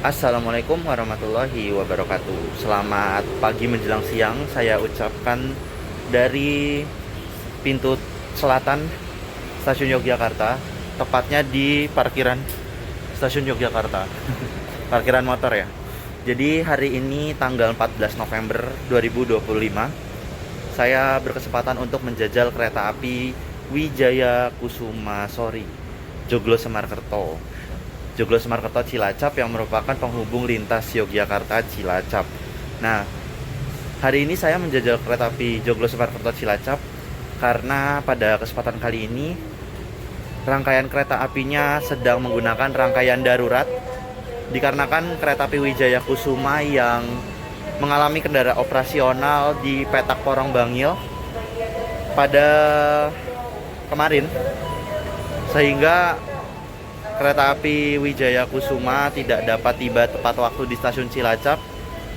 Assalamualaikum warahmatullahi wabarakatuh. Selamat pagi menjelang siang. Saya ucapkan dari pintu selatan stasiun Yogyakarta, tepatnya di parkiran stasiun Yogyakarta. Parkiran motor ya. Jadi hari ini tanggal 14 November 2025, saya berkesempatan untuk menjajal kereta api Wijaya Kusuma Sori, Joglo Semarkerto. Joglo Semarkerto Cilacap yang merupakan penghubung lintas Yogyakarta Cilacap. Nah, hari ini saya menjajal kereta api Joglo Semarkerto Cilacap karena pada kesempatan kali ini rangkaian kereta apinya sedang menggunakan rangkaian darurat dikarenakan kereta api Wijaya Kusuma yang mengalami kendala operasional di Petak Porong Bangil pada kemarin, sehingga kereta api Wijaya Kusuma tidak dapat tiba tepat waktu di stasiun Cilacap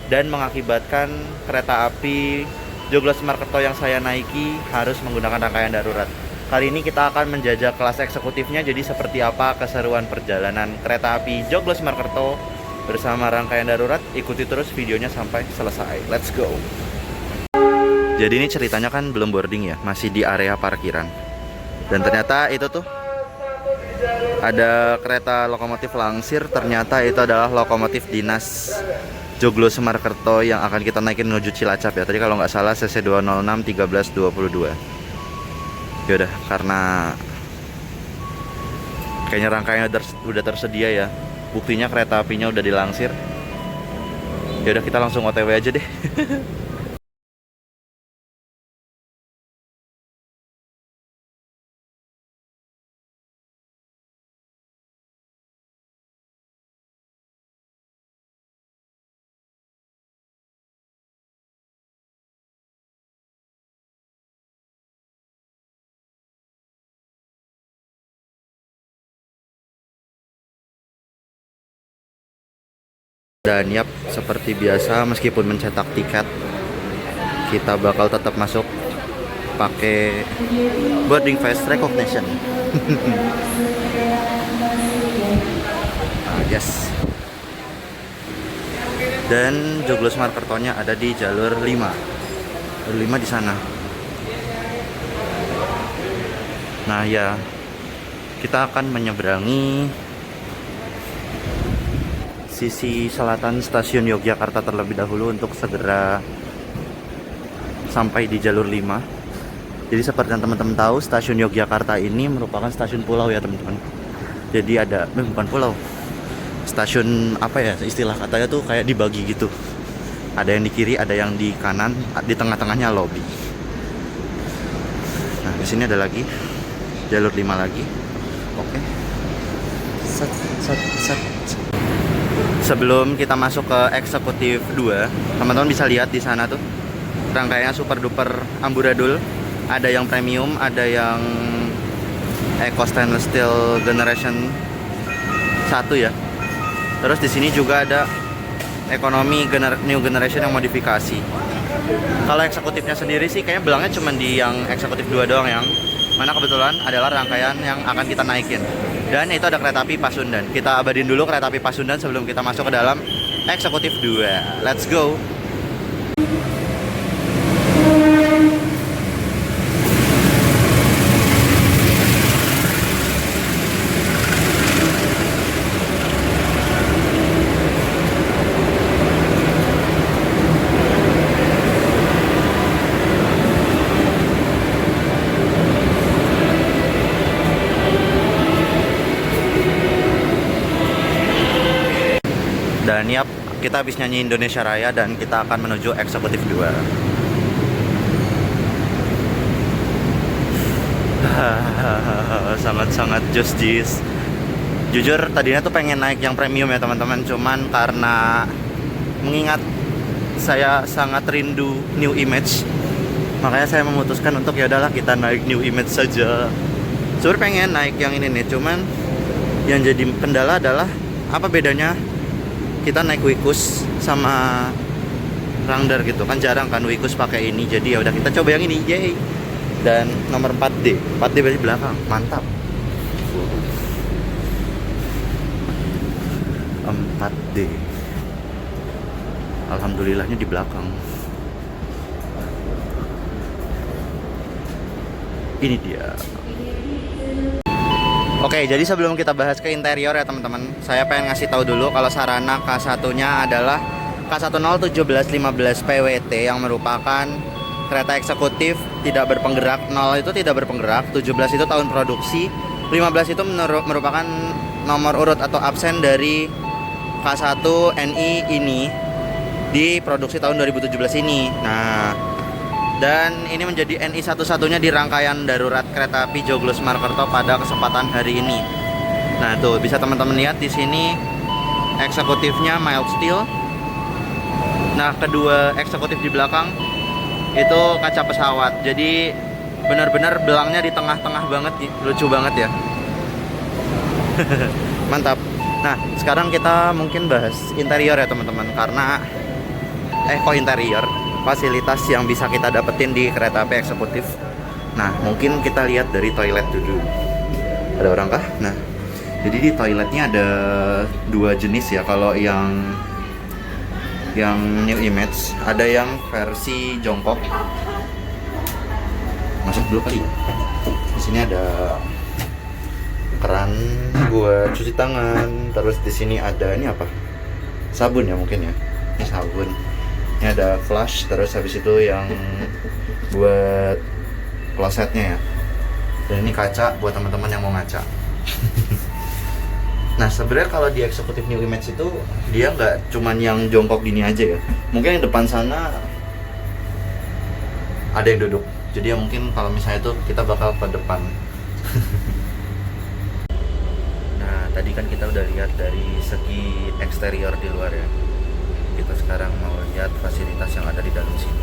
dan mengakibatkan kereta api Joglo Semarkerto yang saya naiki harus menggunakan rangkaian darurat. Kali ini kita akan menjajal kelas eksekutifnya, jadi seperti apa keseruan perjalanan kereta api Joglo Semarkerto bersama rangkaian darurat. Ikuti terus videonya sampai selesai. Let's go. Jadi ini ceritanya kan belum boarding ya, masih di area parkiran. Dan ternyata itu tuh ada kereta lokomotif langsir, ternyata itu adalah lokomotif dinas Joglo Semarkerto yang akan kita naikin menuju Cilacap ya. Tadi kalau nggak salah CC 206 1322. Yaudah, karena kayaknya rangkaiannya udah tersedia ya, buktinya kereta apinya udah dilangsir. Yaudah, kita langsung OTW aja deh. Dan yap, seperti biasa meskipun mencetak tiket, kita bakal tetap masuk pakai boarding face recognition. Yes. Dan Joglo Semarkertonya ada di jalur 5. Jalur 5 di sana. Nah ya, kita akan menyeberangi sisi selatan stasiun Yogyakarta terlebih dahulu untuk segera sampai di jalur 5. Jadi seperti yang teman-teman tahu, stasiun Yogyakarta ini merupakan stasiun pulau ya teman-teman. Jadi ada, bukan pulau, stasiun apa ya istilah katanya tuh, kayak dibagi gitu. Ada yang di kiri, ada yang di kanan, di tengah-tengahnya lobi. Nah di sini ada lagi jalur 5 lagi. Oke. Set, set, set. Sebelum kita masuk ke eksekutif 2, teman-teman bisa lihat di sana tuh rangkaiannya super duper amburadul. Ada yang premium, ada yang Eco Stainless Steel Generation 1 ya. Terus di sini juga ada ekonomi New Generation yang modifikasi. Kalau eksekutifnya sendiri sih kayaknya bilangnya cuma di yang eksekutif 2 doang, yang mana kebetulan adalah rangkaian yang akan kita naikin. Dan itu ada kereta api Pasundan. Kita abadin dulu kereta api Pasundan sebelum kita masuk ke dalam eksekutif 2. Let's go. Dan yap, kita habis nyanyi Indonesia Raya dan kita akan menuju eksekutif 2. Sangat-sangat jis. Jujur tadinya tuh pengen naik yang premium ya teman-teman, cuman karena mengingat saya sangat rindu New Image, makanya saya memutuskan untuk ya udahlah kita naik New Image saja. Sebenarnya pengen naik yang ini nih, cuman yang jadi kendala adalah apa bedanya kita naik Wikus sama Rangdar gitu kan, jarang kan Wikus pakai ini. Jadi ya udah kita coba yang ini, yay. Dan nomor 4D dari belakang, mantap. 4D. Alhamdulillahnya di belakang. Ini dia. Oke, jadi sebelum kita bahas ke interior ya teman-teman, saya pengen ngasih tahu dulu kalau Sarana K1-nya adalah K101715 PWT yang merupakan kereta eksekutif tidak berpenggerak. 0 itu tidak berpenggerak, 17 itu tahun produksi, 15 itu merupakan nomor urut atau absen dari K1 NI ini di produksi tahun 2017 ini. Nah, dan ini menjadi NI satu-satunya di rangkaian darurat kereta api Joglo Semarkerto pada kesempatan hari ini. Nah, tuh bisa teman-teman lihat di sini eksekutifnya mild steel. Nah, kedua eksekutif di belakang itu kaca pesawat. Jadi benar-benar belangnya di tengah-tengah banget, lucu banget ya. Mantap. Nah, sekarang kita mungkin bahas interior ya teman-teman, karena kok interior, fasilitas yang bisa kita dapetin di kereta api eksekutif. Nah, mungkin kita lihat dari toilet dulu. Ada orang kah? Nah, jadi di toiletnya ada dua jenis ya. Kalau yang New Image, ada yang versi jongkok. Masuk dulu kali. Di sini ada keran buat cuci tangan. Terus di sini ada ini apa? Sabun ya mungkin ya. Ini sabun. Ini ada flush, terus habis itu yang buat klosetnya ya. Dan ini kaca buat teman-teman yang mau ngaca. Nah, sebenarnya kalau di eksekutif New Image itu dia nggak cuman yang jongkok gini aja ya. Mungkin yang depan sana ada yang duduk. Jadi ya mungkin kalau misalnya itu kita bakal ke depan. Nah, tadi kan kita udah lihat dari segi eksterior di luar ya. Kita sekarang mau lihat fasilitas yang ada di dalam sini.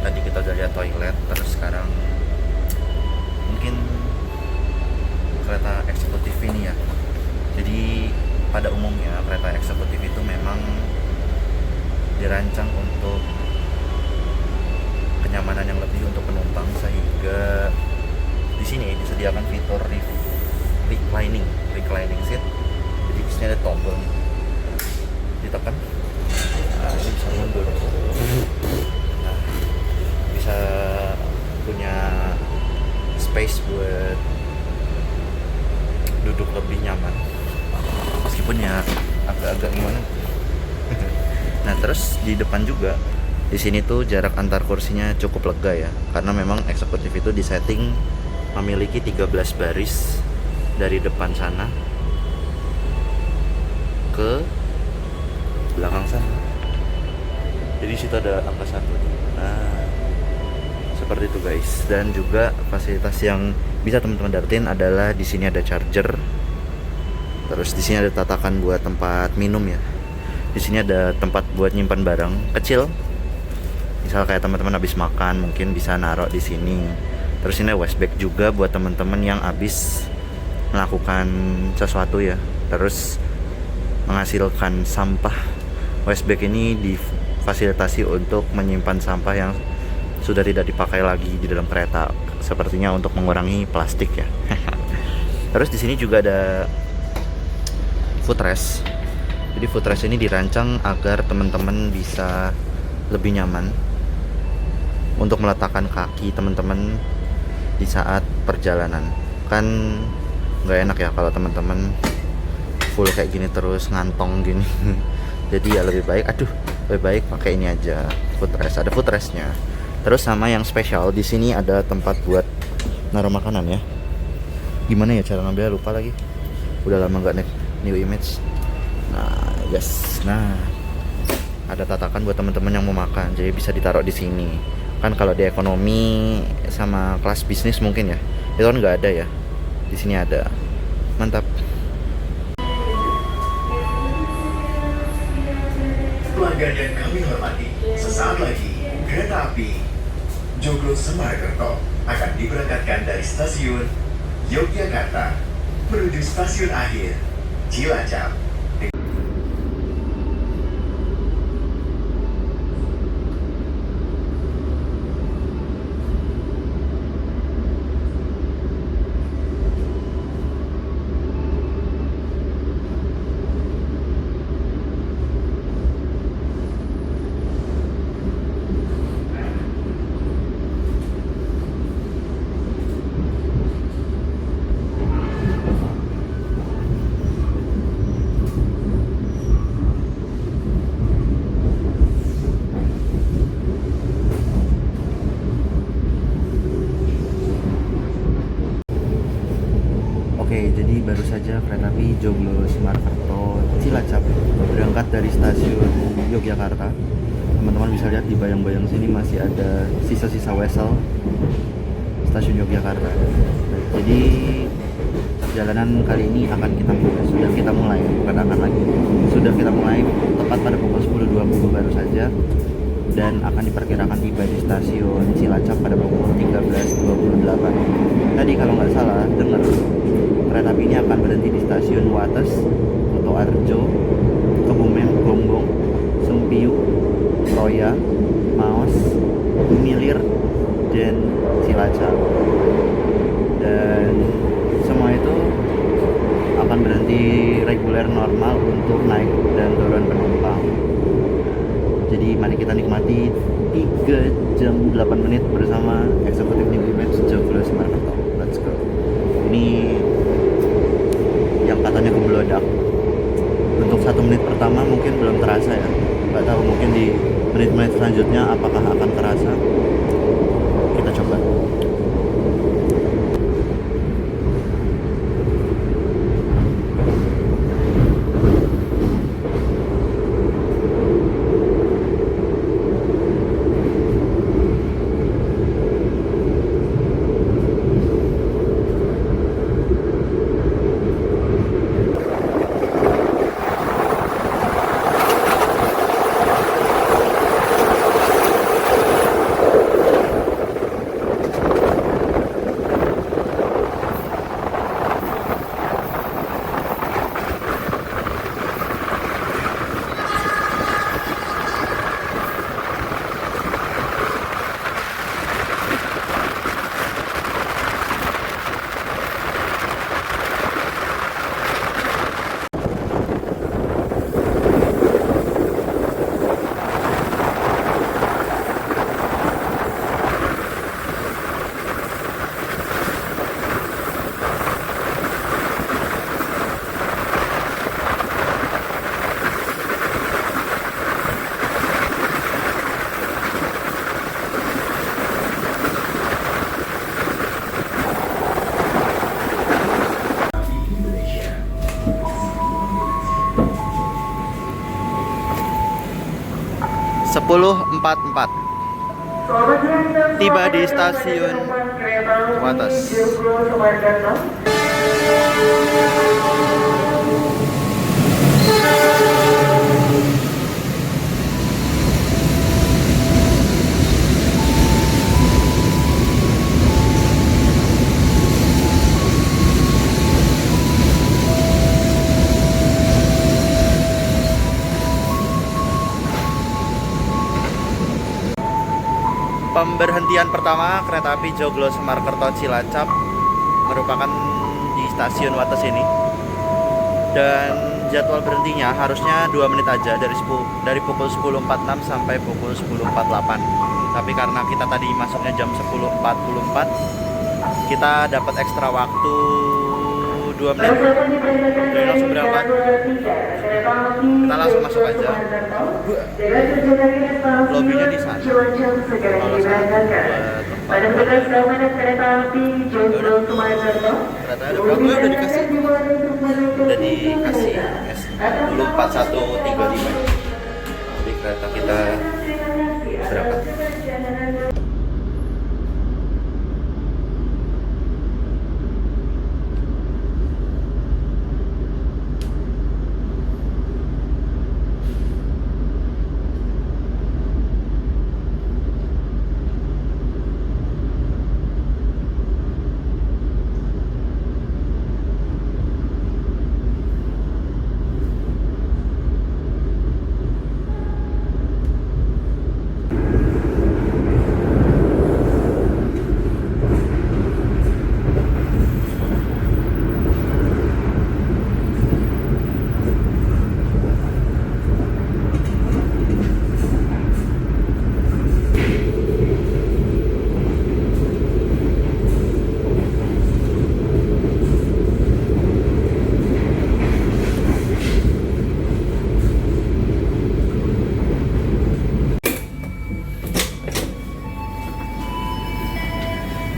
Tadi kita udah lihat toilet, terus sekarang mungkin kereta eksekutif ini ya. Jadi pada umumnya kereta eksekutif itu memang dirancang untuk kenyamanan yang lebih untuk penumpang, sehingga di sini disediakan fitur reclining seat. Jadi di sini ada tombol nih, ditekan. Nah, ini bisa mundur. Nah, bisa punya space buat duduk lebih nyaman. Meskipun ya agak-agak gimana. Nah, terus di depan juga di sini tuh jarak antar kursinya cukup lega ya, karena memang eksekutif itu disetting memiliki 13 baris dari depan sana ke belakang sana. Jadi situ ada angka 1. Nah, seperti itu guys. Dan juga fasilitas yang bisa teman-teman dapetin adalah di sini ada charger. Terus di sini ada tatakan buat tempat minum ya. Di sini ada tempat buat nyimpan barang kecil. Misal kayak teman-teman habis makan mungkin bisa naruh di sini. Terus ini ada wastebag juga buat teman-teman yang habis melakukan sesuatu ya, terus menghasilkan sampah. Wastebag ini difasilitasi untuk menyimpan sampah yang sudah tidak dipakai lagi di dalam kereta. Sepertinya untuk mengurangi plastik ya. Terus di sini juga ada footrest. Jadi footrest ini dirancang agar teman-teman bisa lebih nyaman untuk meletakkan kaki teman-teman di saat perjalanan. Kan nggak enak ya kalau teman-teman full kayak gini terus ngantong gini. Jadi ya lebih baik pakai ini aja, footrest. Ada footrestnya. Terus sama yang spesial di sini ada tempat buat naruh makanan ya. Gimana ya cara ngambilnya, lupa lagi. Udah lama nggak naik New Image. Nah, yes. Nah, ada tatakan buat teman-teman yang mau makan, jadi bisa ditaruh di sini. Kan kalau di ekonomi sama kelas bisnis mungkin ya, itu kan nggak ada ya. Di sini ada. Mantap. Pelanggan yang kami hormati, sesaat lagi kereta api Joglo Semarkerto akan diberangkatkan dari stasiun Yogyakarta menuju stasiun akhir Cilacap. Joglo Semarkerto Cilacap berangkat dari stasiun Yogyakarta. Teman-teman bisa lihat di bayang-bayang sini masih ada sisa-sisa wesel stasiun Yogyakarta. Jadi perjalanan kali ini sudah kita mulai tepat pada pukul 10.20 baru saja, dan akan diperkirakan tiba di stasiun Cilacap pada pukul 13.28. Tadi kalau nggak salah dengar kereta api ini akan berhenti di stasiun Wates, Kutoarjo, Kebumen, Gonggong, Sumpiu, Toya, Maos, Gumilir, dan Cilacap. Dan semua itu akan berhenti reguler normal untuk naik dan turun penumpang. Jadi mari kita nikmati 3 jam 8 menit bersama Eksekutif New Image Joglo Semarkerto. Let's go. Ini yang katanya keblodak. Untuk 1 menit pertama mungkin belum terasa ya. Nggak tahu, mungkin di menit-menit selanjutnya apakah akan terasa. Kita coba. Tiba di stasiun Wates. Pemberhentian pertama kereta api Joglo Semarkerto Cilacap merupakan di stasiun Wates ini, dan jadwal berhentinya harusnya 2 menit aja, dari pukul 10.46 sampai pukul 10.48. Tapi karena kita tadi masuknya jam 10.44, kita dapat ekstra waktu 2 menit. Jadi langsung berangkat. Kita langsung masuk aja. Lobbynya di sana. Kalau sana buat ternyata ada berapa? Udah dikasih 24135. Jadi kereta kita berangkat.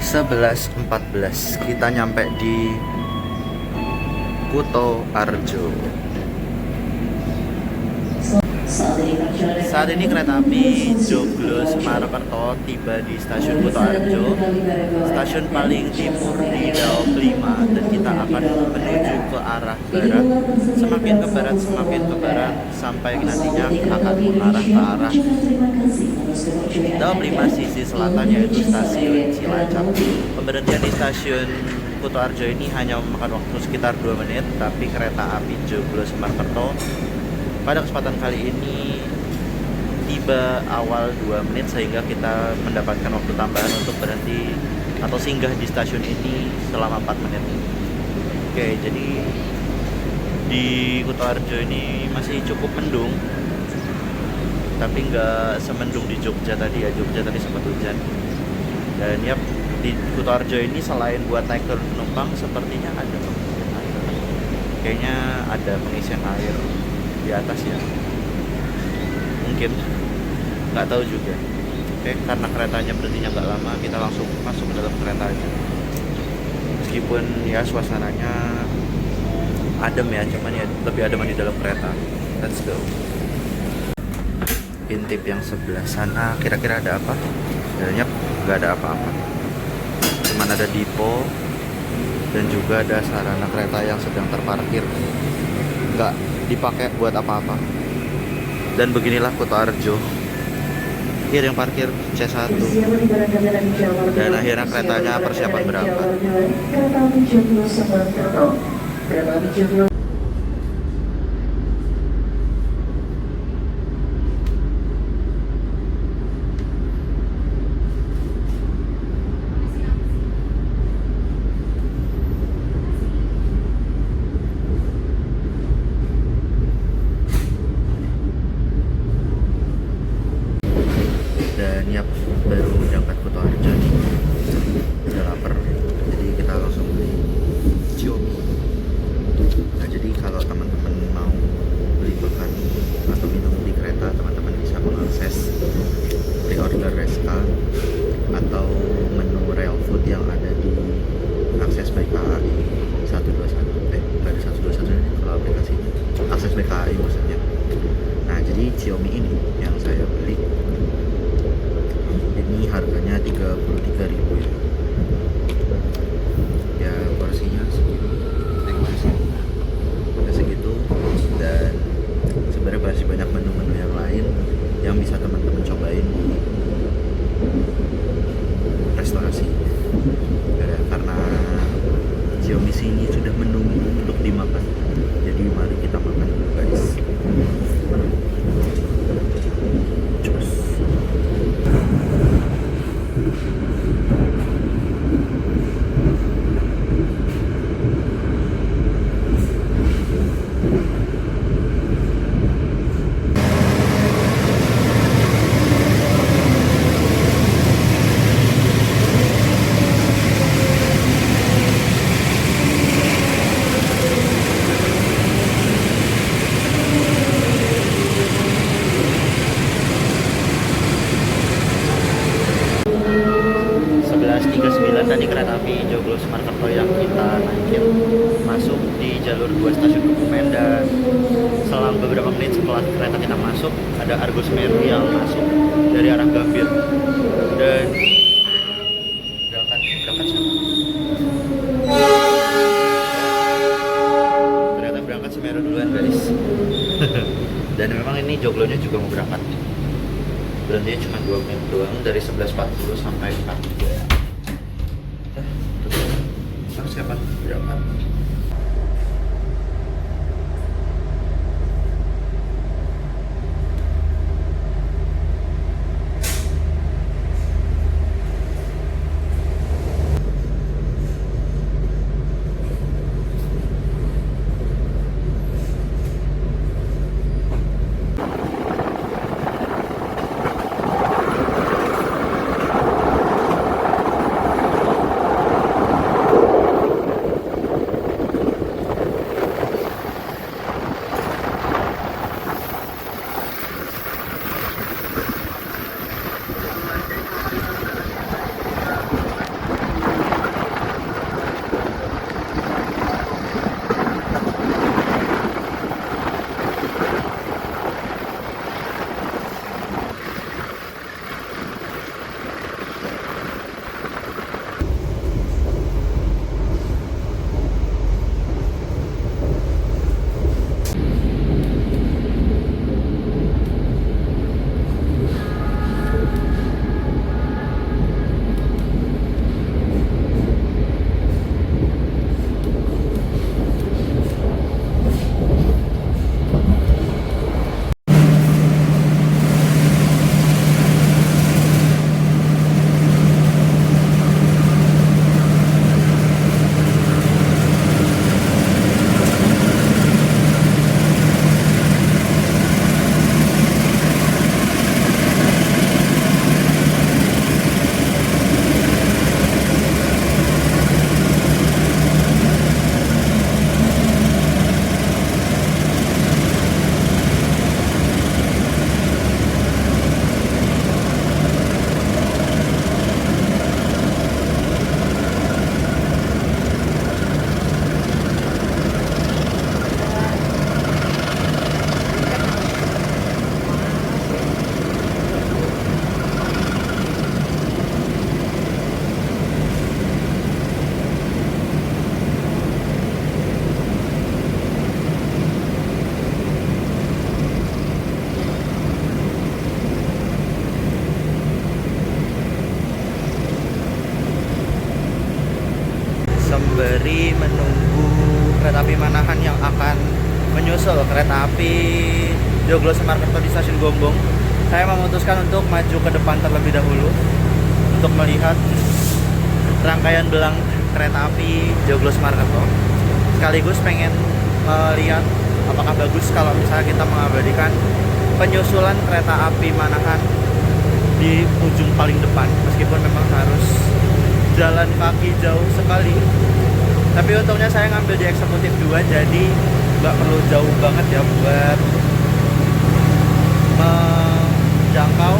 (11.14) kita nyampe di Kuto Arjo. Saat ini kereta api Joglo Semarang-Kerto tiba di stasiun Kuto Arjo, stasiun paling timur di Daob 5, dan kita akan menuju ke arah barat. Semakin ke barat sampai nantinya akan mengarah ke arah Daob 5 sisi selatan, yaitu stasiun Cilacap. Pemberhentian di stasiun Kuto Arjo ini hanya memakan waktu sekitar 2 menit, tapi kereta api Joglo Semarang-Kerto pada kesempatan kali ini tiba awal 2 menit, sehingga kita mendapatkan waktu tambahan untuk berhenti atau singgah di stasiun ini selama 4 menit. Oke, jadi di Kuto Arjo ini masih cukup mendung, tapi nggak semendung di Jogja tadi ya. Jogja tadi sempat hujan. Dan ya, di Kuto Arjo ini selain buat naik turun penumpang, sepertinya ada pengisian air. Kayaknya ada pengisian air di atas ya, mungkin, nggak tahu juga. Oke, karena keretanya berhentinya nggak lama, kita langsung masuk ke dalam keretanya. Meskipun ya suasananya adem ya, cuman ya lebih adem di dalam kereta. Let's go. Intip yang sebelah sana kira-kira ada apa? Dan nggak ada apa-apa, cuman ada dipo dan juga ada sarana kereta yang sedang terparkir, nggak dipakai buat apa-apa. Dan beginilah Kuto Arjo. Hier yang parkir C1. Dan akhirnya keretanya persiapan berangkat. Dan yap, baru berangkat Kuto Arjo nih. Udah lapar, jadi kita langsung beli Xiaomi. Nah, jadi kalau teman-teman mau beli makan atau minum di kereta, teman-teman bisa mengakses pre-order Reska atau menu real food yang ada di akses by KAI 121. Nggak ada 121 ini kalau aplikasinya, akses by KAI maksudnya. Nah, jadi Xiaomi ini yang saya beli ini harganya 33.000 ya. Ya porsinya segitu, ya segitu. Dan sebenarnya masih banyak menu-menu yang lain yang bisa teman-teman cobain di restorasi ya, karena Xiaomi sini sudah menunggu untuk dimakan. Jadi mari kita makan dulu guys. Cus. Tadi kereta api Joglo Semarang-Kerto yang kita naikin masuk di jalur 2 stasiun Kebumen, dan selang beberapa menit setelah kereta kita masuk ada Argo Semeru yang masuk dari arah Gambir. Dan berangkat siapa? Ternyata berangkat Semeru duluan guys. Dan memang ini Joglonya juga mau berangkat, berhentinya cuma 2 menit doang, dari 11.40 sampai 4. Siapa berangkat? Manahan yang akan menyusul kereta api Joglo Semarkerto di stasiun Gombong, saya memutuskan untuk maju ke depan terlebih dahulu untuk melihat rangkaian belang kereta api Joglo Semarkerto. Sekaligus pengen melihat apakah bagus kalau misalnya kita mengabadikan penyusulan kereta api Manahan di ujung paling depan, meskipun memang harus jalan kaki jauh sekali. Tapi untungnya saya ngambil di eksekutif 2, jadi nggak perlu jauh banget ya buat menjangkau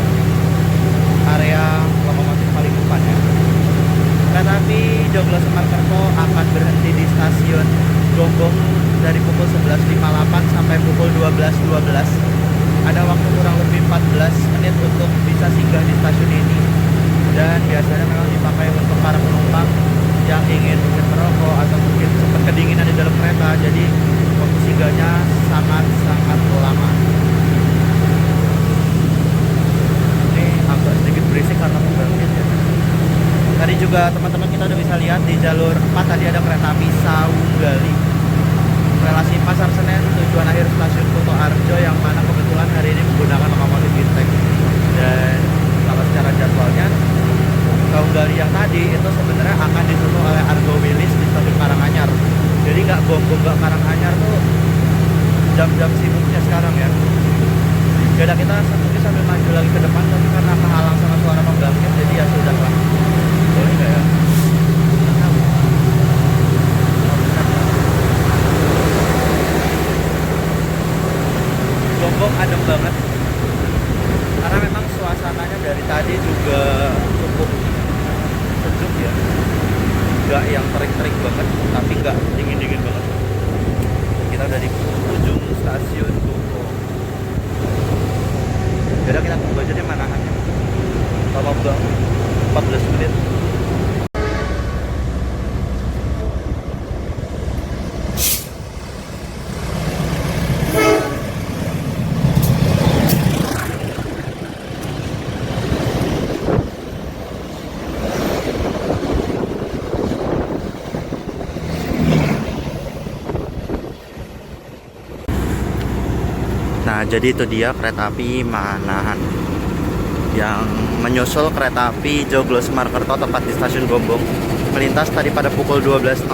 area lokomotif paling depan ya. Kereta api Joglo Semarkerto akan berhenti di stasiun Gombong dari pukul 11.58 sampai pukul 12.12. Ada waktu kurang lebih 14 menit untuk bisa singgah di stasiun ini, dan biasanya memang dipakai untuk para penumpang yang ingin mungkin merokok atau mungkin sempat kedinginan di dalam kereta, jadi waktu singgahnya sangat-sangat lama. Ini agak sedikit berisik karena pembangkit ya. Tadi juga teman-teman kita udah bisa lihat di jalur 4 tadi ada kereta api Saunggali relasi Pasar Senen tujuan akhir stasiun Kuto Arjo, yang mana kebetulan hari ini menggunakan lokomotif Bintek. Dan kalau secara jadwalnya Saunggali yang tadi itu sebenarnya akan ditutup oleh Argo Wilis di stasiun Karanganyar. Jadi nggak Gombong nggak Karanganyar tuh jam-jam sibuknya sekarang ya. Beda kita mungkin sambil maju lagi ke depan, tapi karena kehalang sama suara pembangkit jadi ya sudah lah. Boleh nggak ya? Gombong adem banget karena memang suasananya dari tadi juga cukup sejuk ya, nggak yang terik-terik banget tapi nggak dingin-dingin banget. Kita udah di ujung stasiun Gombong. Jadi kita tunggu aja deh Manahannya, lama banget 14 menit. Nah, jadi itu dia kereta api Manahan yang menyusul kereta api Joglo Semarkerto tepat di stasiun Gombong, melintas tadi pada pukul 12.06.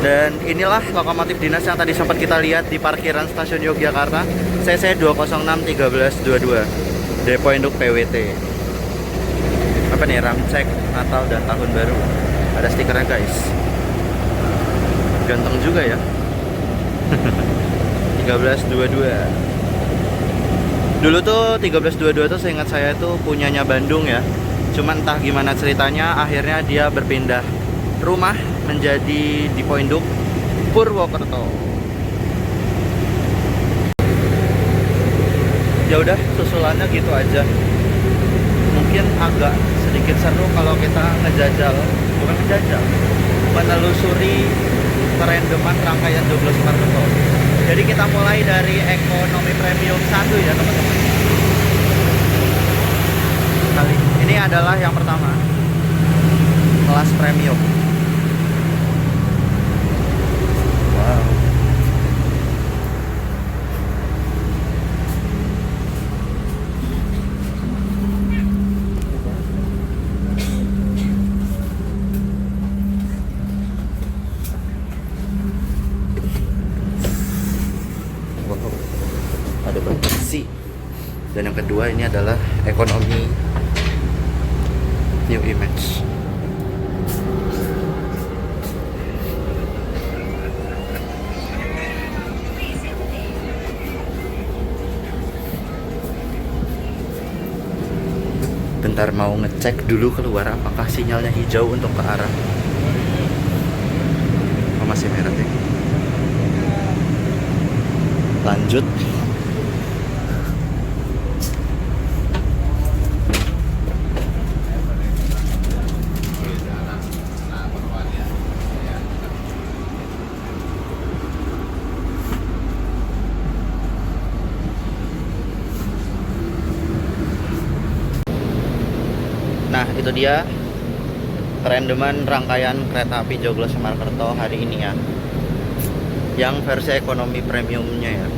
Dan inilah lokomotif dinas yang tadi sempat kita lihat di parkiran stasiun Yogyakarta, CC 206-1322, Depo Induk PWT. Apa nih, Ramcek Natal dan Tahun Baru. Ada stikernya guys, ganteng juga ya. 1322. Dulu tuh 1322 tuh seingat saya tuh punyanya Bandung ya. Cuman entah gimana ceritanya akhirnya dia berpindah rumah menjadi di Induk Purwokerto. Ya udah, susulannya gitu aja. Mungkin agak sedikit seru kalau kita menelusuri kerendeman rangkaian Joglo Semarkerto. Jadi kita mulai dari ekonomi premium 1 ya teman-teman. Kali ini adalah yang pertama, kelas premium. Wow. Ada bersih. Dan yang kedua ini adalah ekonomi New Image. Bentar, mau ngecek dulu keluar apakah sinyalnya hijau untuk ke arah. Oh, masih merah deh. Lanjut. Nah, itu dia kerendeman rangkaian kereta api Joglo Semarkerto hari ini ya. yang versi ekonomi premiumnya ya.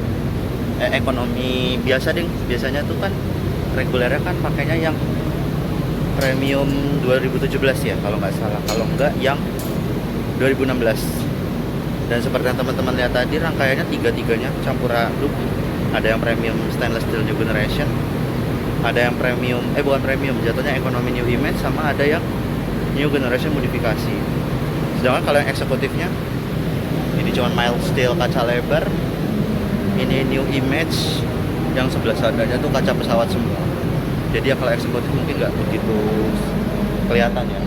Ekonomi biasa ding, biasanya tuh kan regulernya kan pakainya yang premium 2017 ya kalau nggak salah, kalau nggak yang 2016. Dan seperti yang teman-teman lihat tadi, rangkaiannya tiga-tiganya campur aduk. Ada yang premium stainless steel new generation, ada yang premium, bukan premium, jatuhnya ekonomi new image, sama ada yang new generation modifikasi. Sedangkan kalau yang eksekutifnya, ini cuma mild steel kaca lebar, ini new image, yang sebelah sananya tuh kaca pesawat semua. Jadi ya kalau eksekutif mungkin nggak begitu kelihatan ya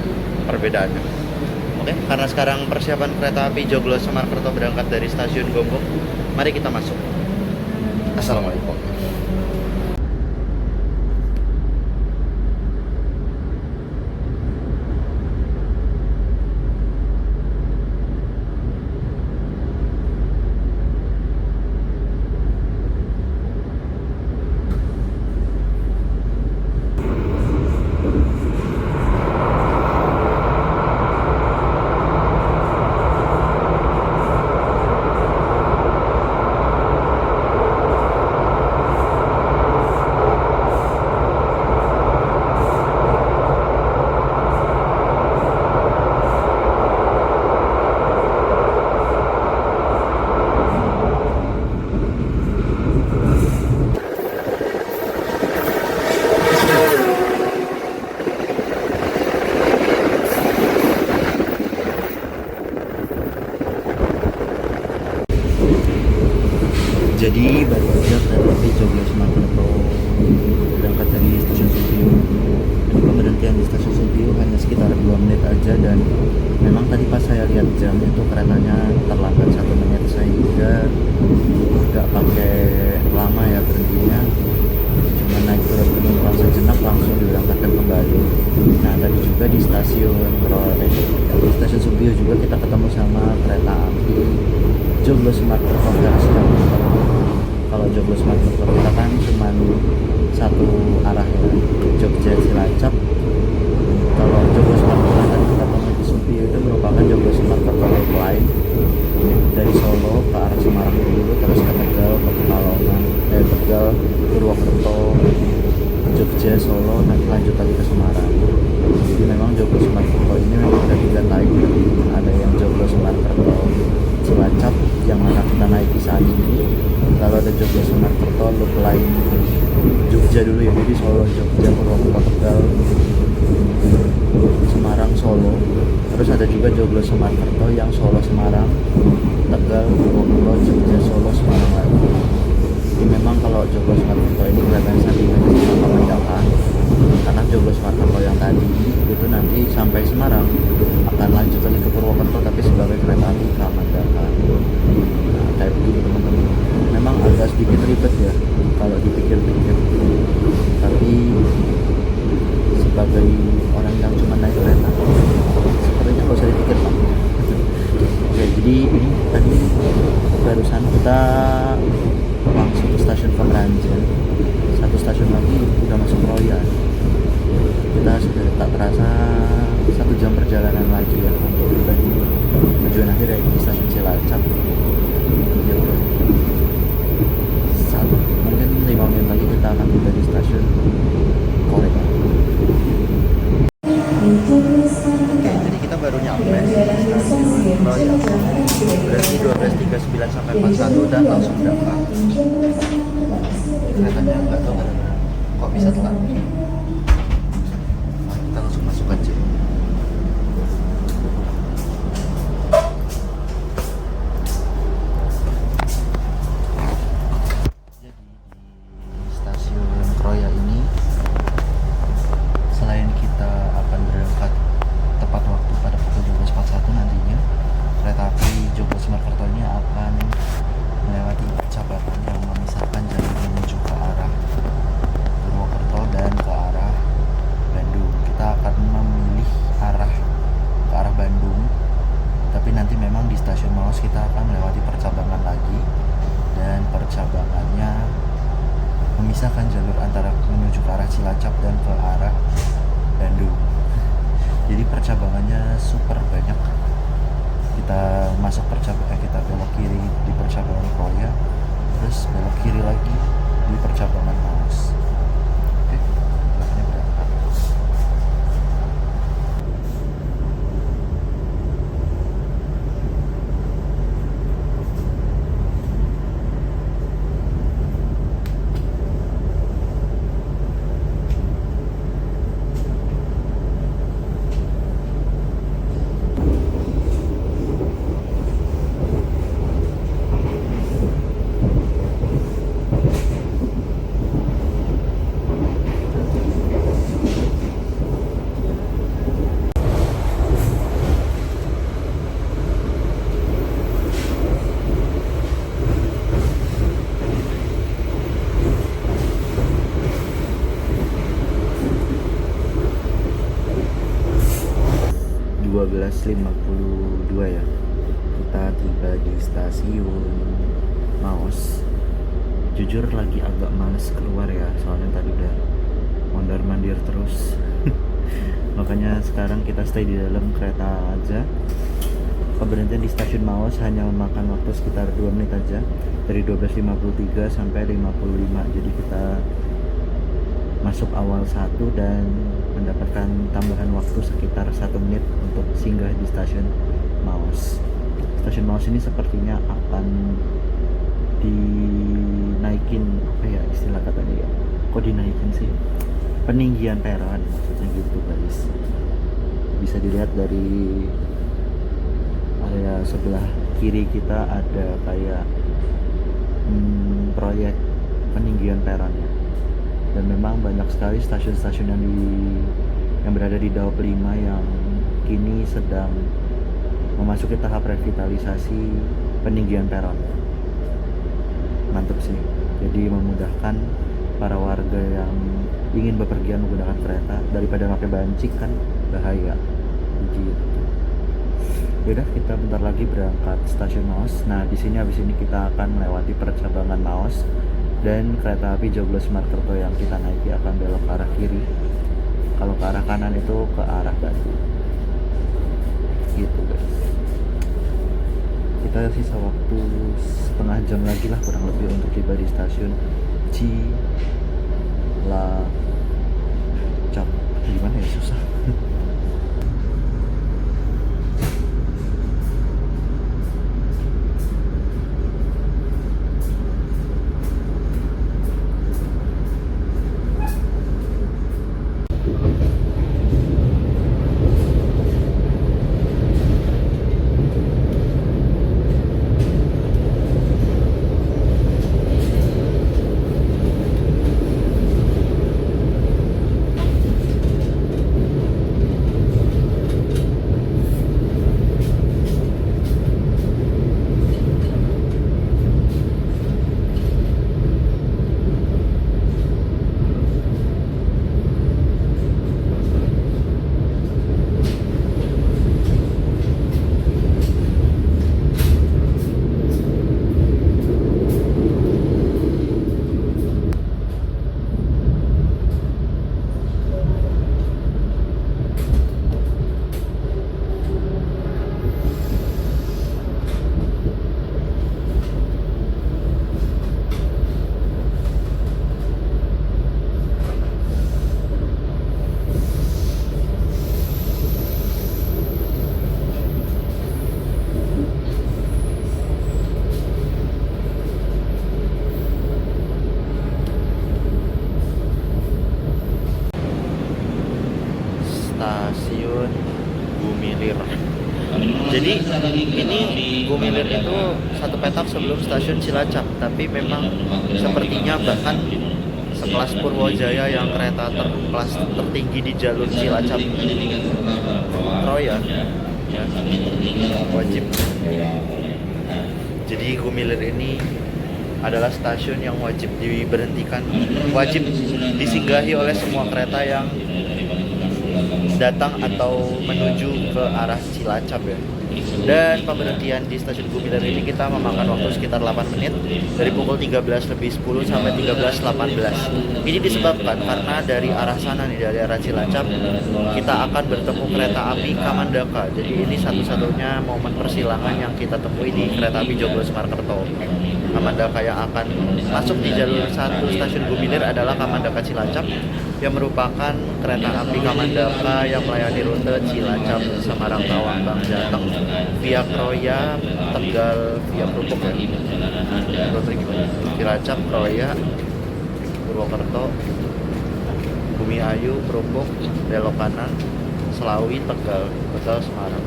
perbedaannya. Oke, karena sekarang persiapan kereta api Joglo Semarkerto berangkat dari stasiun Gonggong, mari kita masuk. Assalamualaikum. Jadi baru aja kereta api Joglo Semarkerto berangkat dari stasiun Subiu. Ini pemberhentian di stasiun Subiu hanya sekitar 2 menit aja, dan memang tadi pas saya lihat jam itu keretanya terlambat 1 menit, sehingga nggak pakai lama ya berhentinya, cuma naik turun penumpang sejenak langsung diberangkatkan kembali. Nah tadi juga di stasiun Subiu juga kita ketemu sama kereta api Joglo Semarkerto versi yang kalau Joglo Semarkerto kita kan cuma satu arah ya, Jogja Cilacap. Kalau Joglo Semarkerto tadi kita temui di Subiu itu merupakan Joglo Semarkerto line dari Solo ke arah Semarang dulu, terus ke Tegal, ke Pekalongan, Tegal, Purwokerto, Jogja, Solo, nanti lanjut lagi ke Semarang. Jadi memang Joglo Semarkerto ini memang ada 3 line. Ada yang Joglo Semarkerto Cilacap yang mana kita naiki saat ini, lalu ada Joglo Semarkerto loop line Jogja dulu ya, jadi Solo, Jogja, Purwokerto, Tegal, Semarang, Solo. Terus ada juga Joglo Semarkerto yang Solo, Semarang, Tegal, Purwokerto, Jogja, Solo, Semarang lagi. Jadi memang kalau Joglo Semarkerto ini kelihatan sampingannya sama Mandaka, karena Joglo Semarkerto yang tadi itu nanti sampai Semarang akan lanjut lagi ke Purwokerto, tapi sebagai kereta api Kamandaka. Nah kayak begitu teman-teman. Memang agak sedikit ribet ya kalau dipikir-pikir, tapi sebagai orang yang cuma naik kereta sepertinya nggak usah dipikir Pak. Oke, jadi ini tadi barusan kita langsung ke stasiun Pemranjel, 1 stasiun lagi udah masuk Royan. Kita sudah tak terasa 1 jam perjalanan lagi ya untuk tiba di tujuan akhir, yaitu di stasiun Cilacap. Ya, mungkin 5 menit lagi kita akan tiba di stasiun Korea. Oke, jadi kita baru nyampe di stasiun Royan. Berarti 12.39 sampai 41 dan langsung berangkat. Keretanya nggak tahu kok bisa telat. Kita langsung masuk aja. Jadi di stasiun Kroya ini, selain kita akan berangkat tepat waktu pada pukul 12.41 nantinya, kereta api Joglo Semarkerto ini akan melewati percabangan yang memisahkan jalur menuju ke arah Purwokerto dan ke arah Bandung. Kita akan memilih arah ke arah Bandung, tapi nanti memang di stasiun Maus kita akan melewati percabangan lagi, dan percabangannya memisahkan jalur antara menuju ke arah Cilacap dan ke arah Bandung. Jadi percabangannya super banyak. Kita masuk kita belok kiri di percabangan Kroya, terus belok kiri lagi di percabangan Maos. Oke, belakangnya berangkat. .52 ya, kita tiba di stasiun Maos. Jujur lagi agak males keluar ya, soalnya tadi udah mondar-mandir terus. Makanya sekarang kita stay di dalam kereta aja. Keberhentian di stasiun Maos hanya memakan waktu sekitar 2 menit aja, dari 12.53 sampai 55. Jadi kita masuk awal 1 dan mendapatkan tambahan waktu sekitar 1 menit untuk singgah di stasiun Maos. Stasiun Maos ini sepertinya akan dinaikin, apa ya istilah katanya ya, kok dinaikin sih, peninggian peron maksudnya gitu guys. Bisa dilihat dari area sebelah kiri kita ada kayak proyek peninggian peronnya. Dan memang banyak sekali stasiun-stasiun yang berada di Daop 5 yang kini sedang memasuki tahap revitalisasi peninggian peron. Mantap sih. Jadi memudahkan para warga yang ingin bepergian menggunakan kereta daripada pakai bancik kan bahaya. Gitu. Yaudah, kita bentar lagi berangkat stasiun Maos. Nah, di sini habis ini kita akan melewati percabangan Maos. Dan kereta api Joglo Semarkerto yang kita naiki akan belok ke arah kiri. Kalau ke arah kanan itu ke arah Batu. Gitu guys. Kita sisa waktu setengah jam lagi lah kurang lebih untuk tiba di stasiun Cilacap. Gimana ya, susah. Stasiun Gumilir. Jadi ini Gumilir itu satu petak sebelum stasiun Cilacap, tapi memang sepertinya bahkan sekelas Purwojaya yang kereta kelas tertinggi di jalur Cilacap Kroya ya, wajib. Jadi Gumilir ini adalah stasiun yang wajib diberhentikan, wajib disinggahi oleh semua kereta yang datang atau menuju ke arah Cilacap ya. Dan pemberhentian di stasiun Gumilar ini kita memakan waktu sekitar 8 menit dari pukul 13.10 sampai 13.18. Ini disebabkan karena dari arah sana nih, dari arah Cilacap, kita akan bertemu kereta api Kamandaka. Jadi ini satu-satunya momen persilangan yang kita temui di kereta api Joglo Semarkerto. Kamandaka yang akan masuk di jalur 1 stasiun Gumilar adalah Kamandaka Cilacap, yang merupakan kereta api Kamandaka yang melayani rute Cilacap, Semarang, Tawang, Bang Jateng, via Kroya, Tegal, via Krupuk ya. Rute gimana? Cilacap, Kroya, Purwokerto, Bumi Ayu, Krupuk, belok kanan, Selawi, Tegal, Semarang.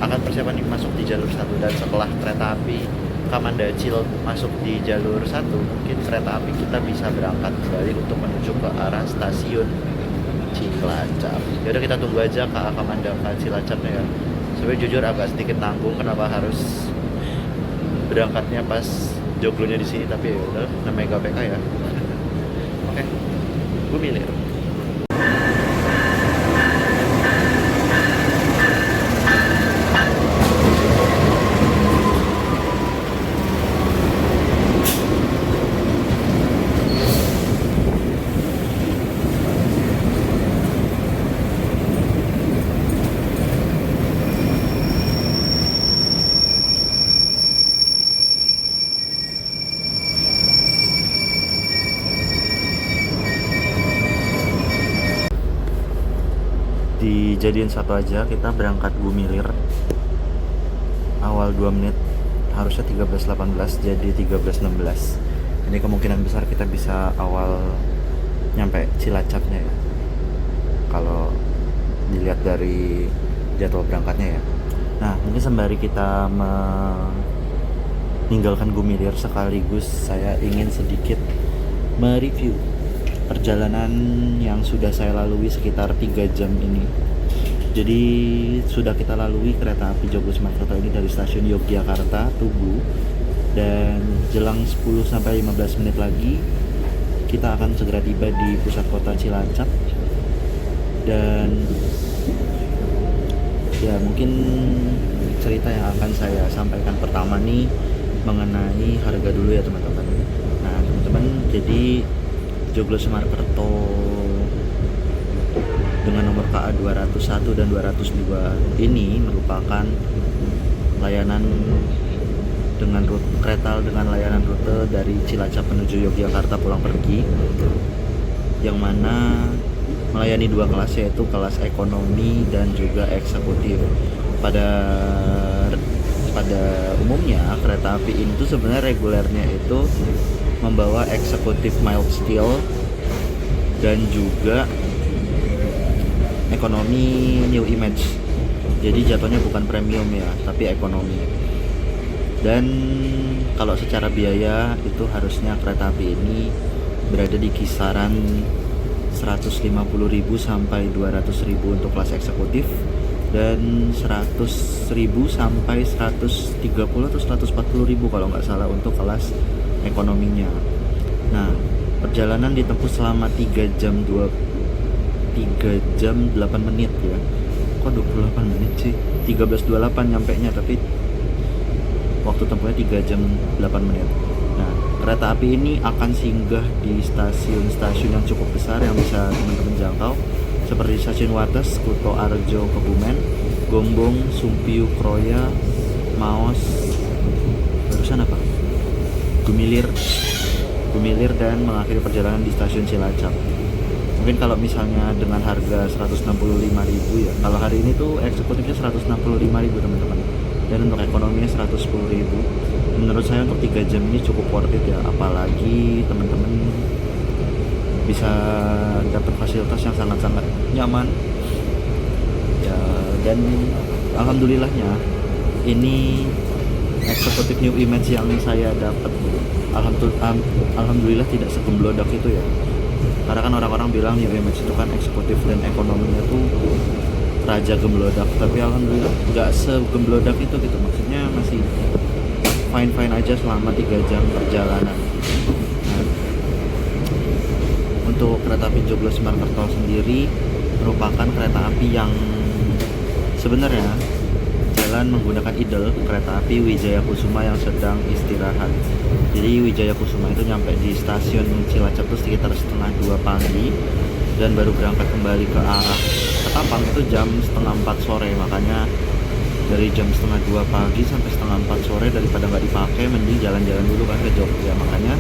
Akan persiapan masuk di jalur 1, dan setelah kereta api Kamandacil masuk di jalur 1, mungkin kereta api kita bisa berangkat kembali untuk menuju ke arah stasiun Cilacap. Yaudah, kita tunggu aja KA Kamandaka Cilacapnya ya. Sebenarnya jujur agak sedikit nanggung kenapa harus berangkatnya pas joglonya di sini, tapi ya udah, namanya GPK ya. Oke, Gumilar. Dijadiin satu aja, kita berangkat Gumilar awal 2 menit, harusnya 13.18 jadi 13.16. Ini kemungkinan besar kita bisa awal nyampe Cilacapnya ya, kalau dilihat dari jadwal berangkatnya ya. Nah, mungkin sembari kita meninggalkan Gumilar, sekaligus saya ingin sedikit mereview perjalanan yang sudah saya lalui sekitar 3 jam ini. Jadi sudah kita lalui kereta api Joglo Semarkerto ini dari stasiun Yogyakarta, Tugu, dan jelang 10-15 menit lagi kita akan segera tiba di pusat kota Cilacap. Dan ya, mungkin cerita yang akan saya sampaikan pertama nih mengenai harga dulu ya teman-teman. Nah teman-teman, jadi Joglo Semarkerto dengan nomor KA 201 dan 202 ini merupakan layanan dengan kereta dengan layanan rute dari Cilacap menuju Yogyakarta pulang pergi, yang mana melayani 2 kelas, yaitu kelas ekonomi dan juga eksekutif. Pada umumnya kereta api ini tuh sebenarnya regulernya itu membawa eksekutif mild steel dan juga ekonomi new image. Jadi jatuhnya bukan premium ya, tapi ekonomi. Dan kalau secara biaya itu harusnya kereta api ini berada di kisaran 150.000 sampai 200.000 untuk kelas eksekutif, dan 100.000 sampai 130 atau 140.000 kalau nggak salah untuk kelas ekonominya. Nah, perjalanan ditempuh selama 3 jam 8 menit ya. Kok 28 menit sih? 13.28 nyampenya, tapi waktu tempuhnya 3 jam 8 menit. Nah, kereta api ini akan singgah di stasiun-stasiun yang cukup besar yang bisa teman-teman jangkau, seperti stasiun Wates, Kuto Arjo, Kebumen, Gombong, Sumpiu, Kroya, Maos, barusan apa? Gumilar, dan mengakhiri perjalanan di stasiun Cilacap. Mungkin kalau misalnya dengan harga 165.000 ya, kalau hari ini tuh eksekutifnya 165.000 teman-teman, dan untuk ekonominya 110.000. Menurut saya untuk 3 jam ini cukup worth it ya, apalagi teman-teman bisa dapat fasilitas yang sangat-sangat nyaman ya. Dan alhamdulillahnya ini eksekutif new image yang saya dapat, alhamdulillah tidak segemblodak itu ya. Karena kan orang-orang bilang new image itu kan eksekutif dan ekonominya tuh raja gemblodak, tapi alhamdulillah nggak segemblodak itu gitu. Maksudnya masih fine aja selama 3 jam perjalanan. Nah, untuk kereta api Joglo Semarkerto sendiri merupakan kereta api yang sebenarnya akan menggunakan idle kereta api Wijaya Kusuma yang sedang istirahat. Jadi Wijaya Kusuma itu nyampe di stasiun Cilacap itu sekitar setengah 2 pagi dan baru berangkat kembali ke arah Ketapang itu jam setengah 4 sore. Makanya dari jam setengah 2 pagi sampai setengah 4 sore daripada nggak dipakai, mending jalan-jalan dulu kan ke Jogja. Makanya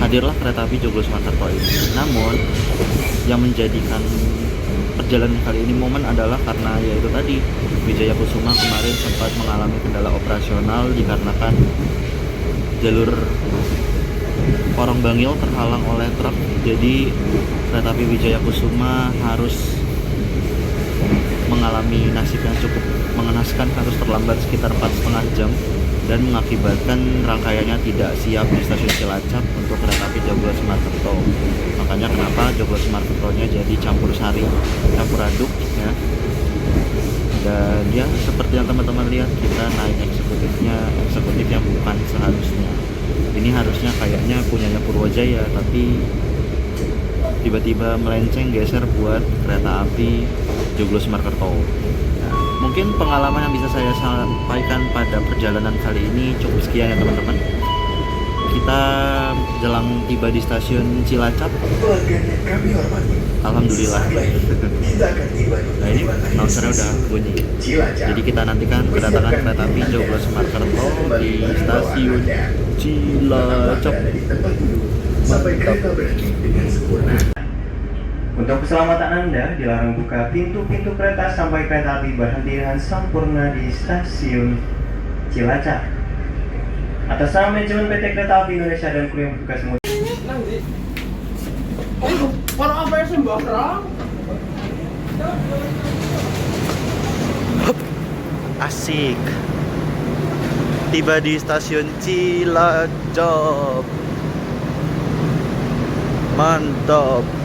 hadirlah kereta api Joglo Surakarta ini. Namun yang menjadikan perjalanan kali ini momen adalah karena yaitu tadi Wijaya Kusuma kemarin sempat mengalami kendala operasional dikarenakan jalur Porong Bangil terhalang oleh truk. Jadi kereta api Wijaya Kusuma harus mengalami nasib yang cukup mengenaskan, harus terlambat sekitar 4,5 jam dan mengakibatkan rangkaiannya tidak siap di stasiun Cilacap untuk kereta api Joglo Semarkerto. Makanya kenapa Joglo Semarkerto-nya jadi campur sari, campur aduk ya. Dan ya seperti yang teman-teman lihat, kita naik eksekutif yang bukan seharusnya. Ini harusnya kayaknya punyanya Purwojaya, tapi tiba-tiba melenceng geser buat kereta api Joglo Semarkerto. Mungkin pengalaman yang bisa saya sampaikan pada perjalanan kali ini cukup sekian ya teman-teman. Kita jelang tiba di stasiun Cilacap. Pelanggan yang kami hormati, Alhamdulillah. saat lagi kita akan tiba di Nah ini tujuan akhir announcer udah stasiun bunyi. Cilacap. Jadi kita nantikan kedatangan kereta api Joglo Semarkerto di stasiun Cilacap. Berada di tempat duduk sampai kereta berhenti dengan sempurna. Untuk keselamatan Anda, dilarang buka pintu-pintu kereta sampai kereta api berhenti dengan sempurna di stasiun Cilacap. Atas nama manajemen PT Kereta Api Indonesia dan kru yang bertugas semua. Orang apa yang sembarang? Asik. Tiba di stasiun Cilacap. Mantap.